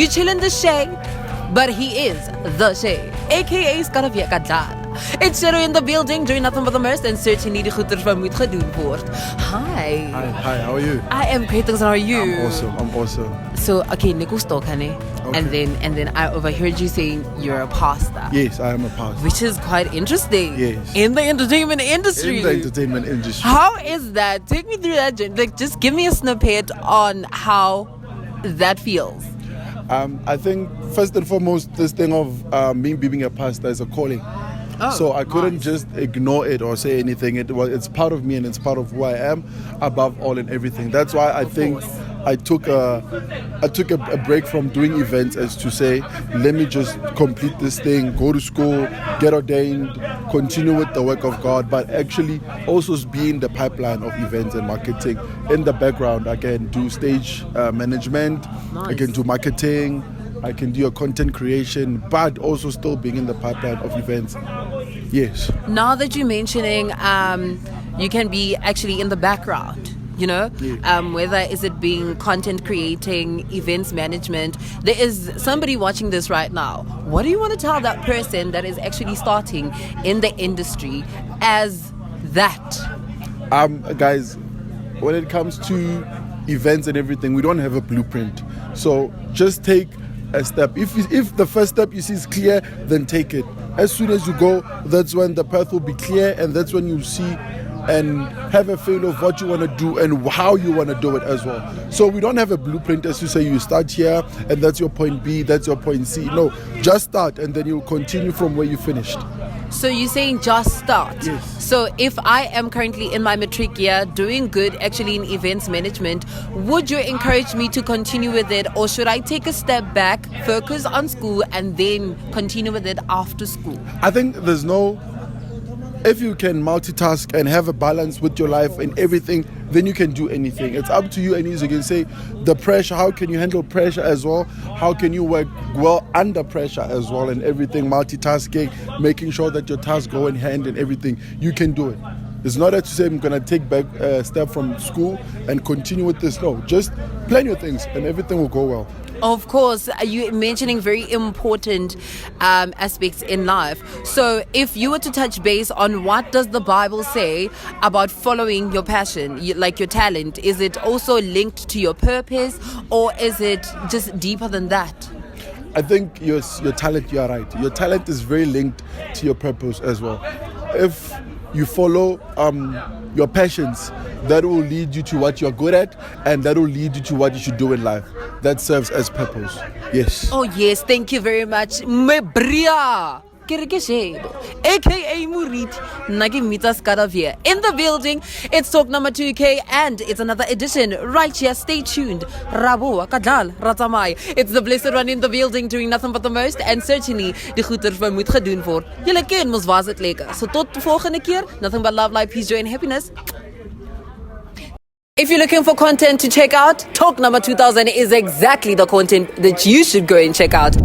You chill in the shade, but he is the shade, aka Skaravia Kadal. It's Shadow in the building, doing nothing but the most, and certainly the goeders van moet gedoen word. Hi. Hi, how are you? I am great, thanks. How are you? I'm awesome. So, okay, Nico's talking, Okay. and then I overheard you saying you're a pastor. Yes, I am a pastor. Which is quite interesting. Yes. In the entertainment industry. In the entertainment industry. How is that? Take me through that. Like, just give me a snippet on how that feels. I think first and foremost, this thing of me being a pastor is a calling. Oh, So I couldn't nice. just ignore it or say anything. It's part of me and it's part of who I am, above all and everything. That's why I think course. I took a break from doing events as to say, let me just complete this thing, go to school, get ordained, continue with the work of God, but actually also be in the pipeline of events and marketing. In the background, I can do stage management, I Nice. can do marketing, I can do a content creation, but also still being in the pipeline of events. Yes. Now that you're mentioning, you can be actually in the background. You know, Yeah. whether is it being content creating, events management. There is somebody watching this right now. What do you want to tell that person that is actually starting in the industry as that? Guys, when it comes to events and everything, we don't have a blueprint. So just take a step. If the first step you see is clear, then take it. As soon as you go, that's when the path will be clear, and that's when you see and have a feel of what you want to do and how you want to do it as well. So we don't have a blueprint as you say, you start here and that's your point B, that's your point C. No, just start and then you'll continue from where you finished. So you're saying just start. Yes. So if I am currently in my matric year doing good actually in events management, would you encourage me to continue with it, or should I take a step back, focus on school, and then continue with it after school? I think if you can multitask and have a balance with your life and everything, then you can do anything. It's up to you, and as you can say, the pressure, how can you handle pressure as well? How can you work well under pressure as well, and everything, multitasking, making sure that your tasks go in hand and everything, you can do it. It's not that to say I'm going to take back a step from school and continue with this. No, just plan your things and everything will go well. Of course, you mentioning very important aspects in life. So if you were to touch base on what does the Bible say about following your passion, like your talent, is it also linked to your purpose, or is it just deeper than that? I think your talent, you are right. Your talent is very linked to your purpose as well. If you follow your passions, that will lead you to what you're good at, and that will lead you to what you should do in life. That serves as purpose. Yes. Oh yes, thank you very much. Mebria. AKA Murit Nagimita Skaravia in the building. It's talk number 2K and it's another edition right here. Stay tuned. Rabo Kadal Ratamai. It's the blessed one in the building doing nothing but the most, and certainly die goeders wat moet gedoen word. Julle ken mos was dit lekker. So tot de volgende keer. Nothing but love, life, peace, joy and happiness. If you're looking for content to check out, Talk number 2000 is exactly the content that you should go and check out.